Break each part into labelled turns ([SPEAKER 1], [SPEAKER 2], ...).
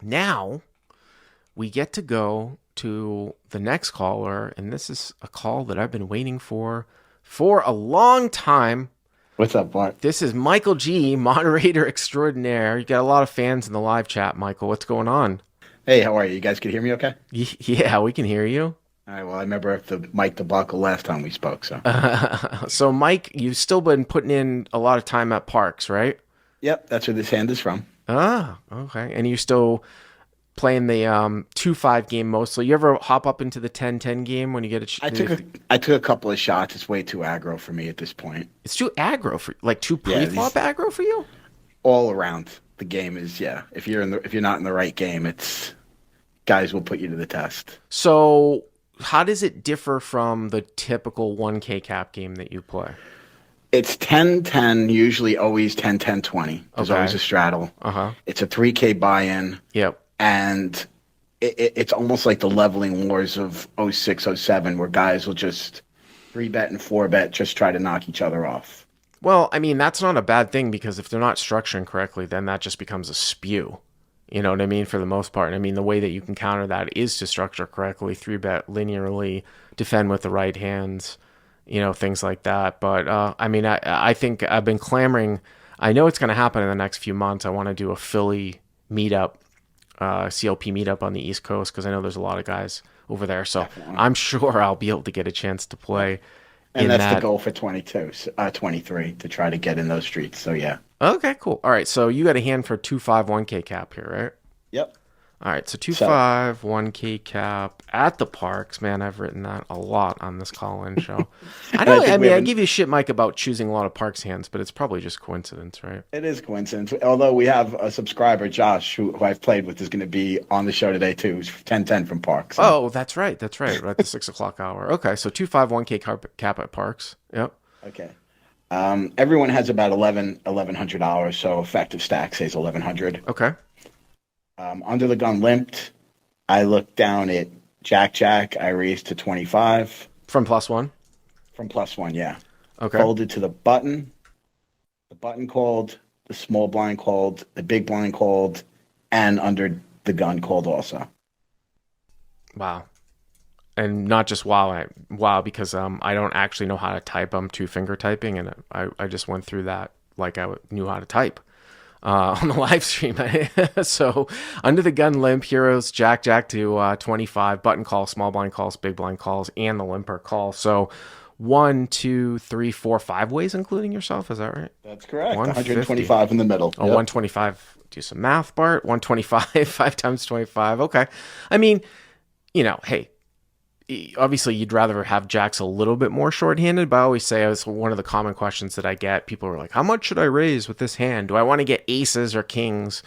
[SPEAKER 1] Now we get to go to the next caller, and this is a call that I've been waiting for a long time.
[SPEAKER 2] What's up, Bart?
[SPEAKER 1] This is Michael G, moderator extraordinaire. You got a lot of fans in the live chat, Michael. What's going on?
[SPEAKER 2] Hey, how are you? You guys can hear me okay?
[SPEAKER 1] Yeah, we can hear you.
[SPEAKER 2] All right, well, I remember the mic debacle last time we spoke, so.
[SPEAKER 1] So, Mike, you've still been putting in a lot of time at parks, right?
[SPEAKER 2] Yep, that's where this hand is from.
[SPEAKER 1] Ah, okay. And you still playing the 2-5 game mostly. You ever hop up into the 10-10 game when you get a
[SPEAKER 2] I took a I took a couple of shots. It's way too aggro for me at this point.
[SPEAKER 1] it's too aggro for like too
[SPEAKER 2] Yeah,
[SPEAKER 1] pre-flop
[SPEAKER 2] these
[SPEAKER 1] aggro for you?
[SPEAKER 2] all around the game is yeah. If you're not in the right game, it's guys will put you to the test.
[SPEAKER 1] So, how does it differ from the typical 1K cap game that you play?
[SPEAKER 2] It's 10-10, usually always 10-10-20. There's always
[SPEAKER 1] Okay.
[SPEAKER 2] a straddle.
[SPEAKER 1] Uh-huh.
[SPEAKER 2] It's a 3K buy-in,
[SPEAKER 1] Yep.
[SPEAKER 2] and it's almost like the leveling wars of '06, '07, where guys will just 3-bet and 4-bet, just try to knock each other off.
[SPEAKER 1] Well, I mean, that's not a bad thing because if they're not structuring correctly, then that just becomes a spew. You know what I mean? For the most part. I mean, the way that you can counter that is to structure correctly, 3-bet linearly, defend with the right hands, things like that. But I mean, I think I've been clamoring. I know it's going to happen in the next few months. I want to do a Philly meetup, CLP meetup on the East Coast because I know there's a lot of guys over there. So
[SPEAKER 2] Definitely.
[SPEAKER 1] I'm sure I'll be able to get a chance to play
[SPEAKER 2] And
[SPEAKER 1] in
[SPEAKER 2] that's the
[SPEAKER 1] that.
[SPEAKER 2] goal for 22, 23 to try to get in those streets. So yeah.
[SPEAKER 1] Okay, cool. All right, so you got a hand for 2-5-1K cap here, right?
[SPEAKER 2] Yep.
[SPEAKER 1] All right, so two
[SPEAKER 2] So
[SPEAKER 1] five one K cap at the parks. Man, I've written that a lot on this call-in show. I
[SPEAKER 2] and I
[SPEAKER 1] know. I
[SPEAKER 2] think we
[SPEAKER 1] mean,
[SPEAKER 2] have
[SPEAKER 1] I
[SPEAKER 2] an
[SPEAKER 1] give you shit, Mike, about choosing a lot of parks hands, but it's probably just coincidence, right?
[SPEAKER 2] it is coincidence. Although we have a subscriber, Josh, who I've played with, is going to be on the show today too. Who's 10-10 from Park. So
[SPEAKER 1] Oh, that's right. That's right. Right at the 6 o'clock hour. Okay, so 2-5-1K cap at parks. Yep.
[SPEAKER 2] okay. Everyone has about 1,100 dollars. So effective stack says 1,100.
[SPEAKER 1] Okay.
[SPEAKER 2] Under the gun limped. I looked down at Jack. I raised to 25
[SPEAKER 1] From +1.
[SPEAKER 2] from +1. Yeah.
[SPEAKER 1] Okay.
[SPEAKER 2] Folded to the button. The button called, the small blind called, the big blind called, and under the gun called also.
[SPEAKER 1] Wow. And not just wow because I don't actually know how to type. I'm two-finger typing, and I just went through that like I knew how to type. On the live stream. So under the gun limp, heroes Jack to 25, button call, small blind calls, big blind calls, and the limper call. So 1, 2, 3, 4, 5 ways, including yourself. Is that right?
[SPEAKER 2] That's correct.
[SPEAKER 1] 150.
[SPEAKER 2] 125 in the middle.
[SPEAKER 1] Oh,
[SPEAKER 2] Yep.
[SPEAKER 1] 125. Do some math, Bart. 125, 5 times 25. Okay. I mean, hey, obviously you'd rather have jacks a little bit more shorthanded, but I always say it's one of the common questions that I get. People are like, how much should I raise with this hand? Do I want to get aces or kings?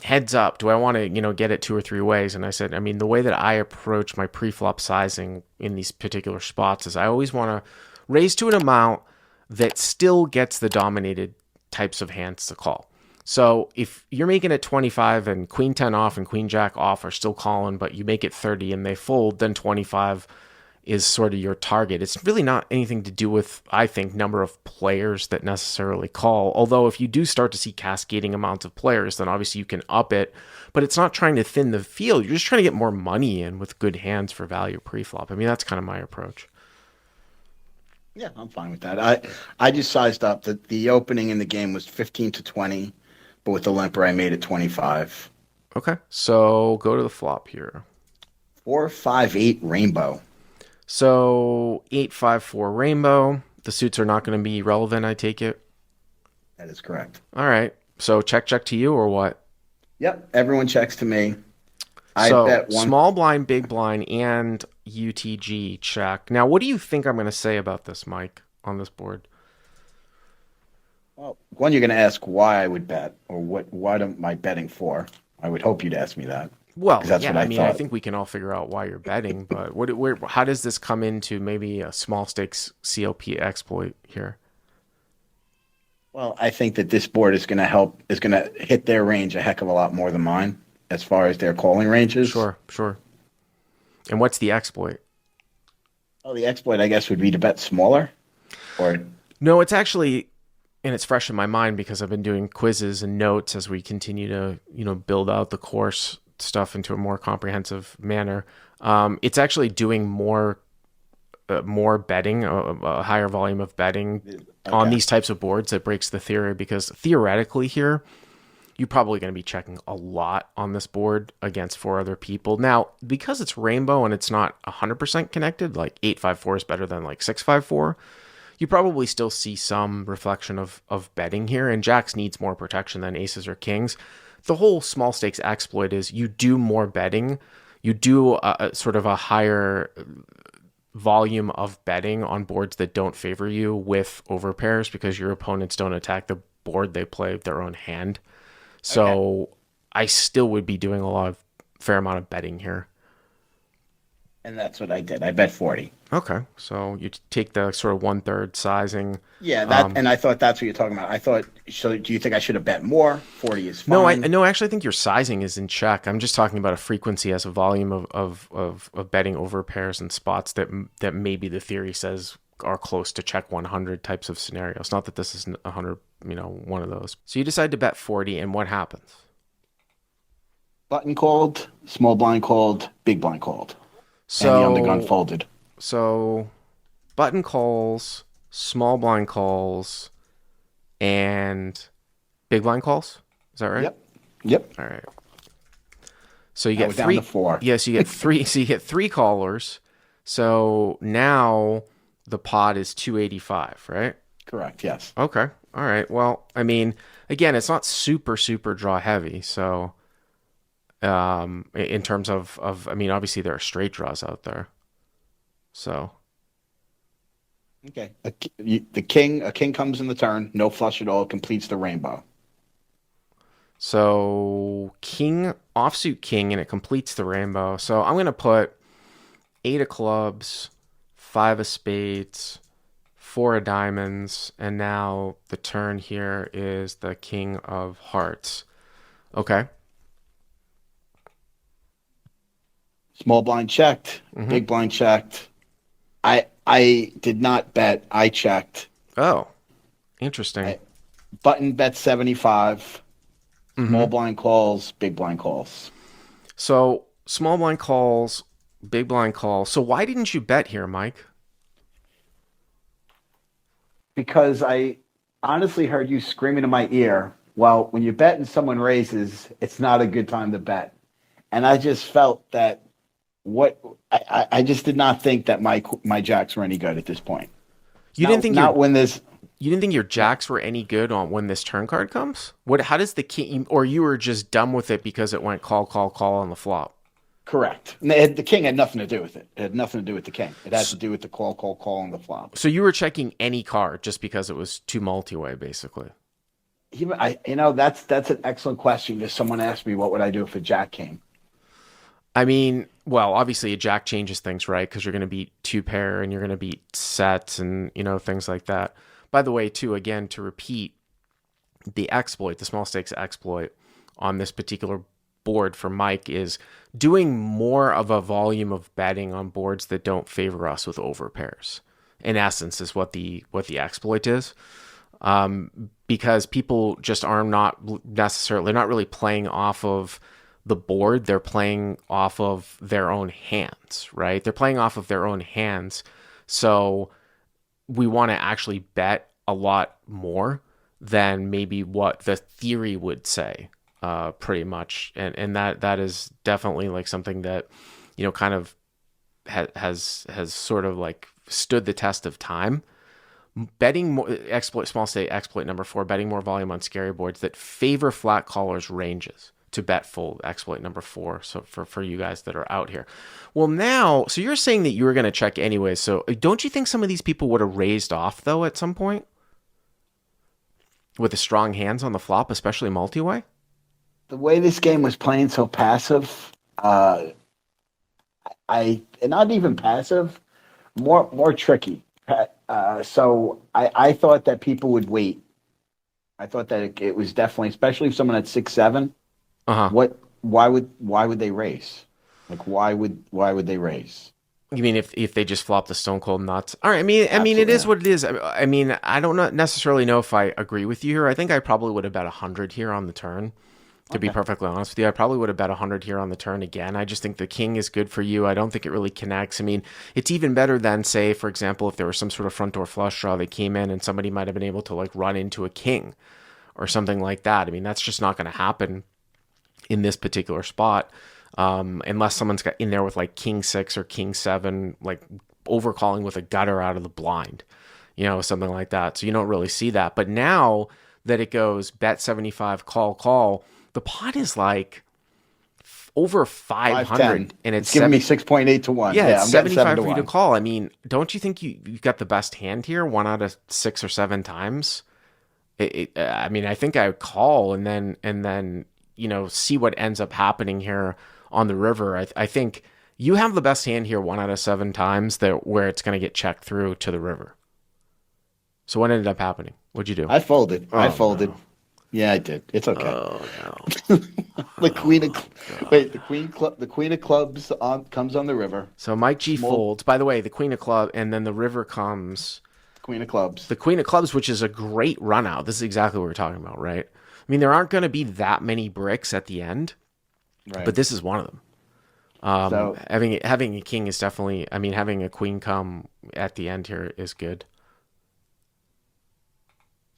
[SPEAKER 1] Heads up. Do I want to, get it 2 or 3 ways? And I said, I mean, the way that I approach my pre-flop sizing in these particular spots is I always want to raise to an amount that still gets the dominated types of hands to call. So if you're making it 25 and queen 10 off and queen jack off are still calling, but you make it 30 and they fold, then 25 is sort of your target. It's really not anything to do with, I think, number of players that necessarily call. Although if you do start to see cascading amounts of players, then obviously you can up it, but it's not trying to thin the field. You're just trying to get more money in with good hands for value pre-flop. I mean, that's kind of my approach.
[SPEAKER 2] Yeah, I'm fine with that. I just sized up that the opening in the game was 15 to 20, but with the limper I made it 25.
[SPEAKER 1] Okay, so go to the flop here.
[SPEAKER 2] 4-5-8 rainbow.
[SPEAKER 1] So 8-5-4 rainbow. The suits are not going to be relevant, I take it.
[SPEAKER 2] That is correct.
[SPEAKER 1] All right. So check to you or what?
[SPEAKER 2] Yep, everyone checks to me. I
[SPEAKER 1] So
[SPEAKER 2] bet one.
[SPEAKER 1] small blind, big blind, and UTG check. Now, what do you think I'm going to say about this, Mike, on this board?
[SPEAKER 2] Well, one, you're going to ask why I would bet, or what am I betting for? I would hope you'd ask me that,
[SPEAKER 1] Well,
[SPEAKER 2] because that's
[SPEAKER 1] yeah,
[SPEAKER 2] what
[SPEAKER 1] I
[SPEAKER 2] I
[SPEAKER 1] mean, I
[SPEAKER 2] thought.
[SPEAKER 1] think we can all figure out why you're betting, but how does this come into maybe a small stakes CLP exploit here?
[SPEAKER 2] Well, I think that this board is going to hit their range a heck of a lot more than mine as far as their calling ranges.
[SPEAKER 1] Sure, sure. And what's the exploit?
[SPEAKER 2] Well, the exploit, I guess, would be to bet smaller, or
[SPEAKER 1] No, it's actually and it's fresh in my mind because I've been doing quizzes and notes as we continue to, build out the course stuff into a more comprehensive manner. It's actually doing more betting, a higher volume of betting on
[SPEAKER 2] Okay.
[SPEAKER 1] these types of boards that breaks the theory, because theoretically here, you're probably going to be checking a lot on this board against four other people. Now, because it's rainbow and it's not 100% connected, like 854 is better than like 654, you probably still see some reflection of betting here, and jacks needs more protection than aces or kings. The whole small stakes exploit is you do more betting, you do a sort of a higher volume of betting on boards that don't favor you with overpairs, because your opponents don't attack the board, they play their own hand.
[SPEAKER 2] Okay.
[SPEAKER 1] So I still would be doing a lot of fair amount of betting here.
[SPEAKER 2] And that's what I did. I bet 40.
[SPEAKER 1] Okay, so you take the sort of 1/3 sizing.
[SPEAKER 2] Yeah, that
[SPEAKER 1] Um,
[SPEAKER 2] and I thought that's what you're talking about. I thought, so do you think I should have bet more? 40 is
[SPEAKER 1] no, I
[SPEAKER 2] fine.
[SPEAKER 1] no, actually, I think your sizing is in check. I'm just talking about a frequency as a volume of betting over pairs and spots that maybe the theory says are close to check 100 types of scenarios. Not that this is 100, one of those. So you decide to bet 40, and what happens?
[SPEAKER 2] Button called, small blind called, big blind called, and the undergun
[SPEAKER 1] So
[SPEAKER 2] folded.
[SPEAKER 1] so button calls, small blind calls, and big blind calls. Is that right?
[SPEAKER 2] Yep. Yep.
[SPEAKER 1] All right. So you
[SPEAKER 2] Now
[SPEAKER 1] get
[SPEAKER 2] we're down to
[SPEAKER 1] three.
[SPEAKER 2] four.
[SPEAKER 1] Yes, you get three. So you get three callers. So now the pot is 285, right?
[SPEAKER 2] Correct. Yes.
[SPEAKER 1] Okay. All right. Well, I mean, again, it's not super super draw heavy. So in terms of I mean, obviously there are straight draws out there. So
[SPEAKER 2] Okay. A king comes in the turn, no flush at all, completes the rainbow.
[SPEAKER 1] king, offsuit king, and it completes the rainbow. So I'm gonna put eight of clubs, five of spades, four of diamonds, and now the turn here is the king of hearts. Okay.
[SPEAKER 2] Small blind checked,
[SPEAKER 1] Mm-hmm.
[SPEAKER 2] big blind checked. I did not bet. I checked.
[SPEAKER 1] Oh, interesting.
[SPEAKER 2] I button bet 75. Small
[SPEAKER 1] Mm-hmm.
[SPEAKER 2] blind calls, big blind calls.
[SPEAKER 1] So small blind calls, big blind calls. So why didn't you bet here, Mike?
[SPEAKER 2] Because I honestly heard you screaming in my ear. Well, when you bet and someone raises, it's not a good time to bet. And I just felt that what I just did not think that my jacks were any good at this point.
[SPEAKER 1] You didn't think your
[SPEAKER 2] Not when this
[SPEAKER 1] you didn't think your jacks were any good on when this turn card comes? What? How does the king? Or you were just done with it because it went call, call, call on the flop?
[SPEAKER 2] correct. The king had nothing to do with it. It had nothing to do with the king. It had to do with the call, call, call on the flop.
[SPEAKER 1] So you were checking any card just because it was too multi-way, basically.
[SPEAKER 2] That's an excellent question. If someone asked me, what would I do if a jack came?
[SPEAKER 1] I mean, well, obviously a jack changes things, right? Because you're going to beat two pair and you're going to beat sets and things like that. By the way, too, again, to repeat, the exploit, the small stakes exploit on this particular board for Mike is doing more of a volume of betting on boards that don't favor us with overpairs. In essence, is what the exploit is. Because people just are not necessarily, they're not really playing off of the board. They're playing off of their own hands, right? They're playing off of their own hands. So we want to actually bet a lot more than maybe what the theory would say, pretty much. And that is definitely like something that, kind of has sort of like stood the test of time. Betting more exploit, small state exploit number 4, betting more volume on scary boards that favor flat callers ranges to bet full, exploit number 4. So for you guys that are out here, well, now, so you're saying that you were going to check anyway. So don't you think some of these people would have raised off though at some point with the strong hands on the flop, especially multi-way?
[SPEAKER 2] The way this game was playing so passive, I and not even passive, more tricky. So I thought that people would wait. I thought that it was definitely, especially if someone had 6-7.
[SPEAKER 1] Uh huh.
[SPEAKER 2] Why would they raise? Like why would they raise?
[SPEAKER 1] You mean if they just flop the stone cold nuts? All right. I mean, it
[SPEAKER 2] Absolutely.
[SPEAKER 1] is
[SPEAKER 2] Yeah.
[SPEAKER 1] what it is. I mean, I don't necessarily know if I agree with you here. I think I probably would have bet 100 here on the turn. To be
[SPEAKER 2] Okay.
[SPEAKER 1] perfectly honest with you, I probably would have bet 100 here on the turn again. I just think the king is good for you. I don't think it really connects. I mean, it's even better than, say, for example, if there was some sort of front door flush draw that came in and somebody might have been able to like run into a king or something like that. I mean, that's just not going to happen in this particular spot, unless someone's got in there with like king six or king seven, like overcalling with a gutter out of the blind, something like that. So you don't really see that. But now that it goes bet 75, call, call, the pot is like over
[SPEAKER 2] 5-10.
[SPEAKER 1] 500 and it's
[SPEAKER 2] It's giving me
[SPEAKER 1] seven.
[SPEAKER 2] 6.8 to 1.
[SPEAKER 1] Yeah,
[SPEAKER 2] Yeah,
[SPEAKER 1] it's
[SPEAKER 2] I'm getting 7
[SPEAKER 1] 75
[SPEAKER 2] to
[SPEAKER 1] for you to
[SPEAKER 2] 1.
[SPEAKER 1] call. I mean, don't you think you've got the best hand here? 1 out of 6 or 7 times. I mean, I think I would call and then see what ends up happening here on the river. I think you have the best hand here 1 out of 7 times that where it's going to get checked through to the river. So what ended up happening? What'd you do?
[SPEAKER 2] I folded. I
[SPEAKER 1] Oh
[SPEAKER 2] folded.
[SPEAKER 1] no!
[SPEAKER 2] Yeah, I did. It's okay.
[SPEAKER 1] Oh no!
[SPEAKER 2] The queen of
[SPEAKER 1] Oh
[SPEAKER 2] wait,
[SPEAKER 1] god!
[SPEAKER 2] the queen of clubs comes on the river.
[SPEAKER 1] So Mike G
[SPEAKER 2] Small
[SPEAKER 1] folds. By the way, the queen of club, and then the river comes.
[SPEAKER 2] queen of clubs.
[SPEAKER 1] The queen of clubs, which is a great run out. This is exactly what we're talking about, right? I mean, there aren't going to be that many bricks at the end,
[SPEAKER 2] Right.
[SPEAKER 1] but this is one of them.
[SPEAKER 2] So
[SPEAKER 1] Having a king is definitely. I mean, having a queen come at the end here is good.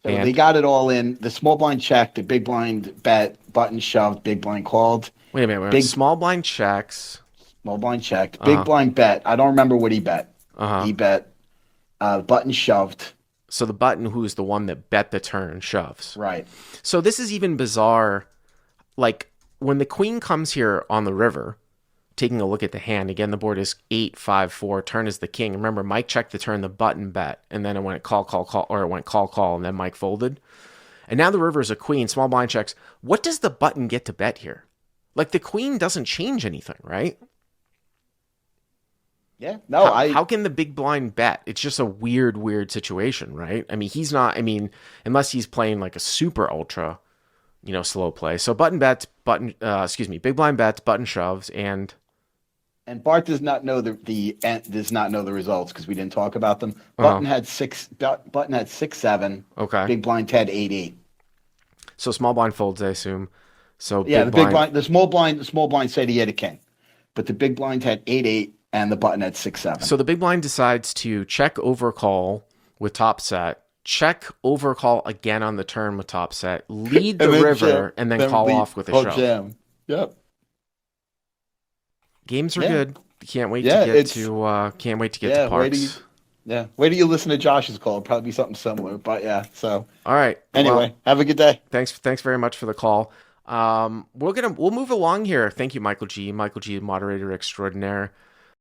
[SPEAKER 2] so they
[SPEAKER 1] And
[SPEAKER 2] got it all in. The small blind checked, the big blind bet, button shoved, big blind called.
[SPEAKER 1] wait a minute,
[SPEAKER 2] Big
[SPEAKER 1] small blind checks.
[SPEAKER 2] small blind checked,
[SPEAKER 1] Uh
[SPEAKER 2] big
[SPEAKER 1] huh.
[SPEAKER 2] blind bet. I don't remember what he bet.
[SPEAKER 1] Uh huh.
[SPEAKER 2] He bet button shoved.
[SPEAKER 1] So the button, who's the one that bet the turn, shoves.
[SPEAKER 2] Right.
[SPEAKER 1] So this is even bizarre. Like when the queen comes here on the river, taking a look at the hand again, the board is 8-5-4. Turn is the king. Remember, Mike checked the turn, the button bet, and then it went call call call, or it went call call, and then Mike folded. And now the river is a queen. Small blind checks. What does the button get to bet here? Like the queen doesn't change anything, right?
[SPEAKER 2] Yeah. No,
[SPEAKER 1] How can the big blind bet? It's just a weird situation, right? I mean, he's not. I mean, unless he's playing like a super ultra, slow play. So button bets, big blind bets, button shoves, and
[SPEAKER 2] and Bart does not know does not know the results because we didn't talk about them.
[SPEAKER 1] uh
[SPEAKER 2] Button had 6-7.
[SPEAKER 1] okay.
[SPEAKER 2] Big blind had 8-8.
[SPEAKER 1] So small blind folds, I assume. So
[SPEAKER 2] Yeah,
[SPEAKER 1] big blind.
[SPEAKER 2] the small blind said he had a king, but the big blind had 8-8, and the button had 6-7.
[SPEAKER 1] So the big blind decides to check overcall with top set, check overcall again on the turn with top set, lead the
[SPEAKER 2] And then
[SPEAKER 1] river,
[SPEAKER 2] jam,
[SPEAKER 1] and then call off with a
[SPEAKER 2] call
[SPEAKER 1] shove.
[SPEAKER 2] jam. Yep.
[SPEAKER 1] Games are
[SPEAKER 2] Yeah.
[SPEAKER 1] good. Can't wait
[SPEAKER 2] Yeah,
[SPEAKER 1] to get to
[SPEAKER 2] yeah.
[SPEAKER 1] parks.
[SPEAKER 2] Wait till you listen to Josh's call. It'll probably be something similar. But yeah. So
[SPEAKER 1] All right.
[SPEAKER 2] anyway,
[SPEAKER 1] Well,
[SPEAKER 2] have a good day.
[SPEAKER 1] thanks very much for the call. We'll move along here. Thank you, Michael G. Michael G, moderator extraordinaire.